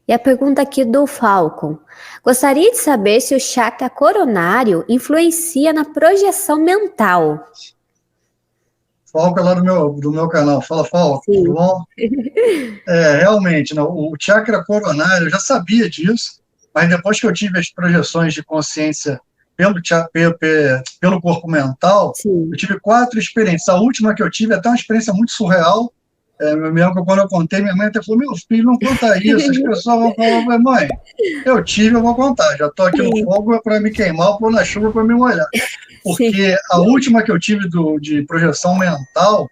E a pergunta aqui do Falcon. Gostaria de saber se o chakra coronário influencia na projeção mental. Falco é lá do meu canal. Fala, Falco, tudo Sim. bom? Realmente, né, o chakra coronário, eu já sabia disso, mas depois que eu tive as projeções de consciência pelo corpo mental, eu Sim. tive 4 experiências. A última que eu tive é até uma experiência muito surreal. Eu me lembro que quando eu contei, minha mãe até falou: Meu filho, não conta isso, as pessoas vão falar. Eu falei: Mãe, eu tive, eu vou contar. Já estou aqui no Sim. fogo para me queimar, ou pôr na chuva para me molhar. Sim. Porque a última que eu tive de projeção mental,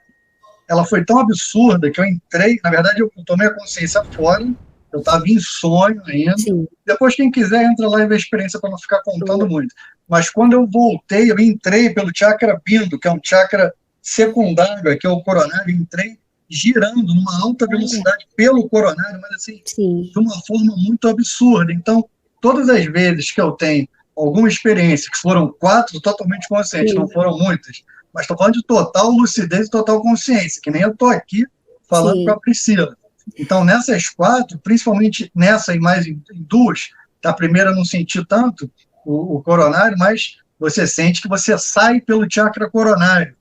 ela foi tão absurda que eu entrei, na verdade, eu tomei a consciência fora, eu estava em sonho ainda. Sim. Depois, quem quiser, entra lá e vê a experiência para não ficar contando muito. Mas quando eu voltei, eu entrei pelo chakra bindo, que é um chakra secundário, que é o coronário, entrei girando numa alta Olha. velocidade pelo coronário, mas assim, Sim. de uma forma muito absurda. Então, todas as vezes que eu tenho alguma experiência, que foram 4 totalmente conscientes, não Sim. foram muitas, mas estou falando de total lucidez e total consciência, que nem eu estou aqui falando com a Sim. Priscila. Então, nessas 4, principalmente nessa e mais em 2, a primeira eu não senti tanto o coronário, mas você sente que você sai pelo chakra coronário.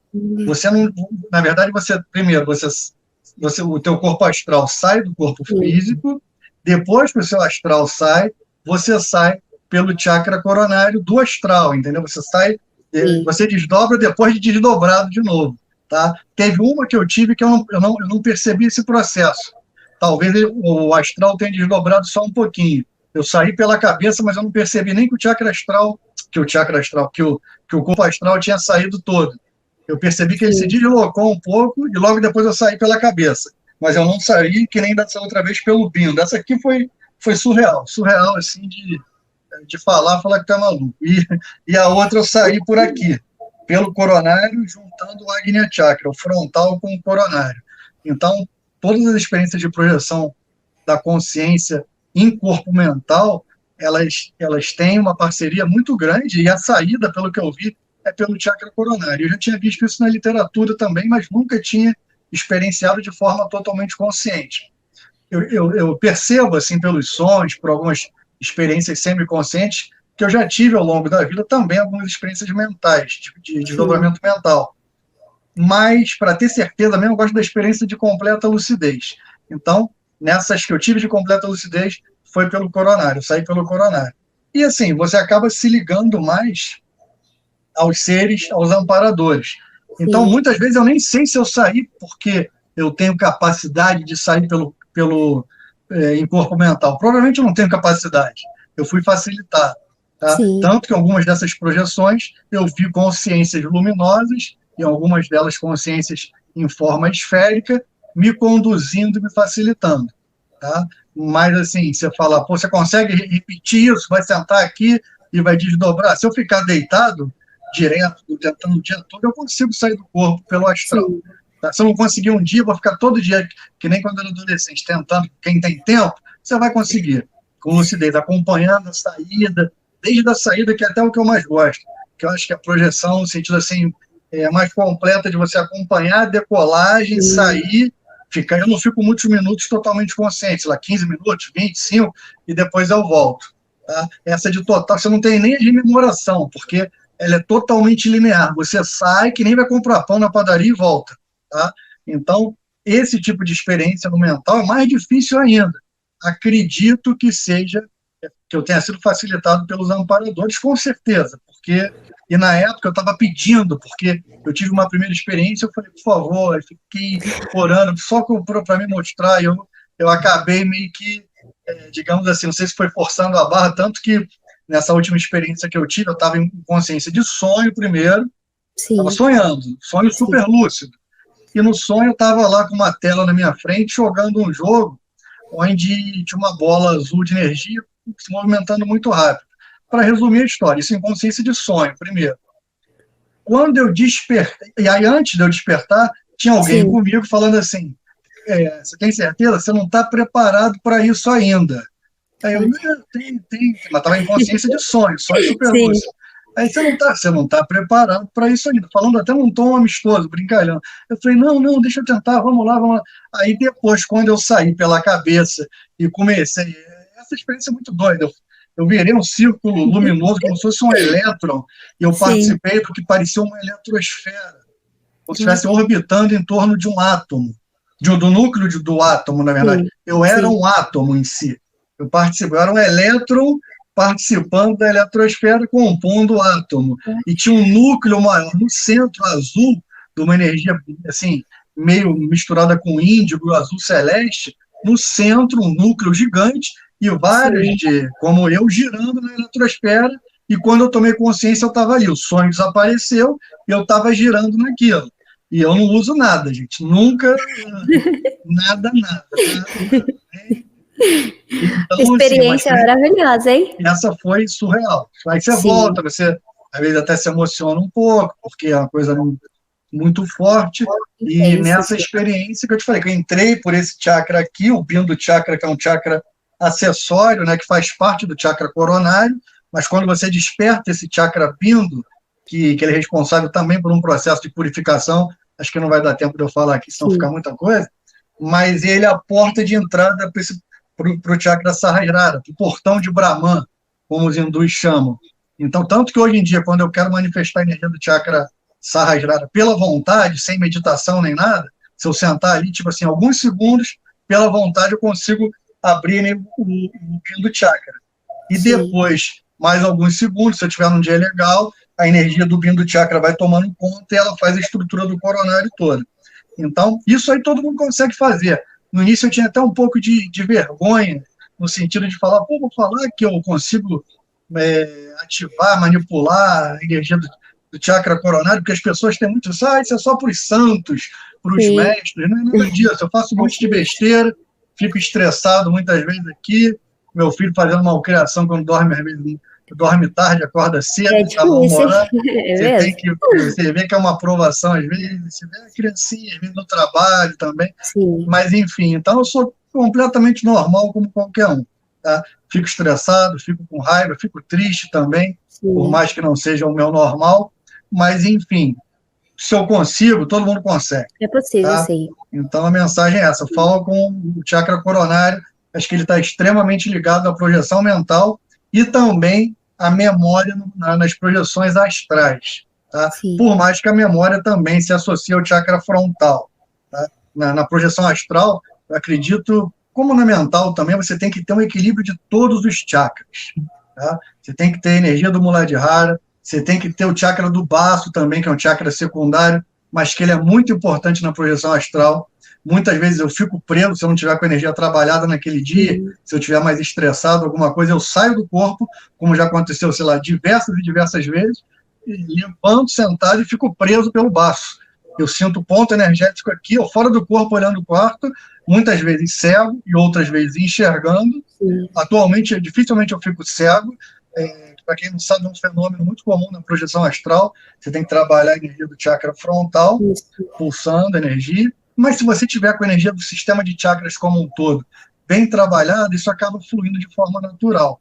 Você não, na verdade, primeiro, o teu corpo astral sai do corpo Sim. físico, depois que o seu astral sai, você sai pelo chakra coronário do astral, entendeu? Sim. Você desdobra depois de desdobrado de novo, tá? Teve uma que eu tive que eu não percebi esse processo. Talvez o astral tenha desdobrado só um pouquinho. Eu saí pela cabeça, mas eu não percebi nem que o corpo astral tinha saído todo. Eu percebi que ele se Sim. deslocou um pouco e logo depois eu saí pela cabeça. Mas eu não saí que nem dessa outra vez pelo bindo. Essa aqui foi surreal. Surreal, assim, de falar que tá maluco. E a outra eu saí por aqui, pelo coronário, juntando o Agnya Chakra, o frontal com o coronário. Então, todas as experiências de projeção da consciência em corpo mental, elas têm uma parceria muito grande, e a saída, pelo que eu vi, é pelo chakra coronário. Eu já tinha visto isso na literatura também, mas nunca tinha experienciado de forma totalmente consciente. Eu percebo, assim, pelos sons, por algumas experiências semiconscientes, que eu já tive ao longo da vida também algumas experiências mentais, de Sim. desdobramento mental. Mas, para ter certeza mesmo, eu gosto da experiência de completa lucidez. Então, nessas que eu tive de completa lucidez, foi pelo coronário, saí pelo coronário. E assim, você acaba se ligando mais aos seres, aos amparadores. Então, Sim. muitas vezes eu nem sei se eu saí porque eu tenho capacidade de sair em corpo mental. Provavelmente eu não tenho capacidade. Eu fui facilitado. Tá? Sim. Tanto que algumas dessas projeções eu vi consciências luminosas e algumas delas consciências em forma esférica me conduzindo e me facilitando. Tá? Mas assim, você fala, pô, você consegue repetir isso, vai sentar aqui e vai desdobrar. Se eu ficar deitado direto, tentando o dia todo, eu consigo sair do corpo pelo astral. Sim. Tá? Se eu não conseguir um dia, eu vou ficar todo dia, que nem quando eu era adolescente, tentando. Quem tem tempo, você vai conseguir, com lucidez, acompanhando a saída, desde a saída, que é até o que eu mais gosto, que eu acho que a projeção, no sentido assim, mais completa de você acompanhar a decolagem, Sim. sair, ficar. Eu não fico muitos minutos totalmente consciente, lá 15 minutos, 25, e depois eu volto. Tá? Essa de total, você não tem nem rememoração, porque ela é totalmente linear. Você sai que nem vai comprar pão na padaria e volta. Tá? Então, esse tipo de experiência no mental é mais difícil ainda. Acredito que eu tenha sido facilitado pelos amparadores, com certeza, e na época eu estava pedindo, porque eu tive uma primeira experiência, eu falei, por favor, eu fiquei orando, só para me mostrar, eu acabei meio que, digamos assim, não sei se foi forçando a barra, tanto que nessa última experiência que eu tive, eu estava em consciência de sonho primeiro, estava Sim. sonhando, sonho Sim. super lúcido, e no sonho eu estava lá com uma tela na minha frente, jogando um jogo, onde tinha uma bola azul de energia se movimentando muito rápido. Para resumir a história, isso em consciência de sonho, primeiro. Quando eu despertei, e aí antes de eu despertar, tinha alguém Sim. comigo falando assim, você tem certeza? Você não está preparado para isso ainda. Aí eu, Olha. não, tem, mas estava em consciência de sonho super Sim. lúcido. Aí você não tá preparado para isso ainda, falando até num tom amistoso, brincalhão. Eu falei, não, deixa eu tentar, vamos lá, vamos lá. Aí depois, quando eu saí pela cabeça e comecei, essa experiência é muito doida. Eu virei um círculo luminoso, como se fosse um elétron, e eu participei do que parecia uma eletrosfera, como se estivesse orbitando em torno de um átomo, do núcleo do átomo, na verdade. Eu era um átomo em si. Eu era um elétron participando da eletrosfera, compondo o átomo. E tinha um núcleo maior no centro, azul, de uma energia assim, meio misturada com índigo, azul celeste, no centro, um núcleo gigante, e vários, como eu, girando na eletrosfera, e quando eu tomei consciência, eu estava ali. O sonho desapareceu e eu estava girando naquilo. E eu não uso nada, gente. Nunca, nada. Então, experiência assim, maravilhosa, hein? Essa foi surreal. Aí você volta, você às vezes até se emociona um pouco, porque é uma coisa muito forte. E nessa experiência que eu te falei, que eu entrei por esse chakra aqui, o Bindu Chakra, que é um chakra acessório, né, que faz parte do chakra coronário, mas quando você desperta esse chakra Bindu, que ele é responsável também por um processo de purificação, acho que não vai dar tempo de eu falar aqui, senão fica muita coisa, mas ele é a porta de entrada para o chakra Sahasrara, para o portão de Brahman, como os hindus chamam. Então, tanto que hoje em dia, quando eu quero manifestar a energia do chakra Sahasrara pela vontade, sem meditação nem nada, se eu sentar ali, tipo assim, alguns segundos, pela vontade eu consigo abrir o Bindu Chakra. E depois, mais alguns segundos, se eu estiver num dia legal, a energia do Bindu Chakra vai tomando conta e ela faz a estrutura do coronário toda. Então, isso aí todo mundo consegue fazer. No início eu tinha até um pouco de vergonha, no sentido de falar, vou falar que eu consigo ativar, manipular a energia do chakra coronário, porque as pessoas têm muito isso, isso é só para os santos, para os mestres, não é nada disso. Eu faço um monte de besteira, fico estressado muitas vezes aqui, meu filho fazendo malcriação quando dorme, às vezes dorme tarde, acorda cedo, está mal-humorado. Você vê que é uma aprovação, às vezes, você vê a criancinha, às vezes no trabalho também. Mas, enfim, então eu sou completamente normal como qualquer um. Tá? Fico estressado, fico com raiva, fico triste também, por mais que não seja o meu normal. Mas, enfim, se eu consigo, todo mundo consegue. É possível, tá? sim. Então, a mensagem é essa. Fala com o chakra coronário, acho que ele está extremamente ligado à projeção mental e também à memória nas projeções astrais. Tá? Por mais que a memória também se associe ao chakra frontal. Tá? Na projeção astral, eu acredito, como na mental também, você tem que ter um equilíbrio de todos os chakras. Tá? Você tem que ter a energia do Muladhara, você tem que ter o chakra do baço também, que é um chakra secundário, mas que ele é muito importante na projeção astral. Muitas vezes eu fico preso se eu não tiver com a energia trabalhada naquele dia, se eu estiver mais estressado, alguma coisa, eu saio do corpo, como já aconteceu, sei lá, diversas e diversas vezes, e levanto, sentado e fico preso pelo baço. Eu sinto o ponto energético aqui, eu fora do corpo, olhando o quarto, muitas vezes cego e outras vezes enxergando. Atualmente, dificilmente eu fico cego. Para quem não sabe, é um fenômeno muito comum na projeção astral. Você tem que trabalhar a energia do chakra frontal, pulsando energia. Mas se você tiver com a energia do sistema de chakras como um todo bem trabalhado, isso acaba fluindo de forma natural.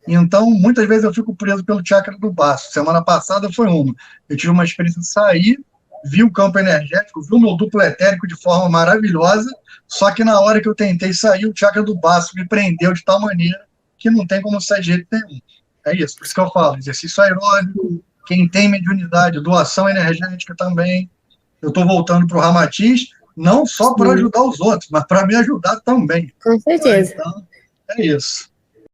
Então, muitas vezes eu fico preso pelo chakra do baço. Semana passada foi uma. Eu tive uma experiência de sair, vi o campo energético, vi o meu duplo etérico de forma maravilhosa, só que na hora que eu tentei sair, o chakra do baço me prendeu de tal maneira que não tem como sair de jeito nenhum. É isso, por isso que eu falo, exercício aeróbico, quem tem mediunidade, doação energética também. Eu estou voltando para o Ramatiz, não só para ajudar os outros, mas para me ajudar também. Com certeza. Então, é isso.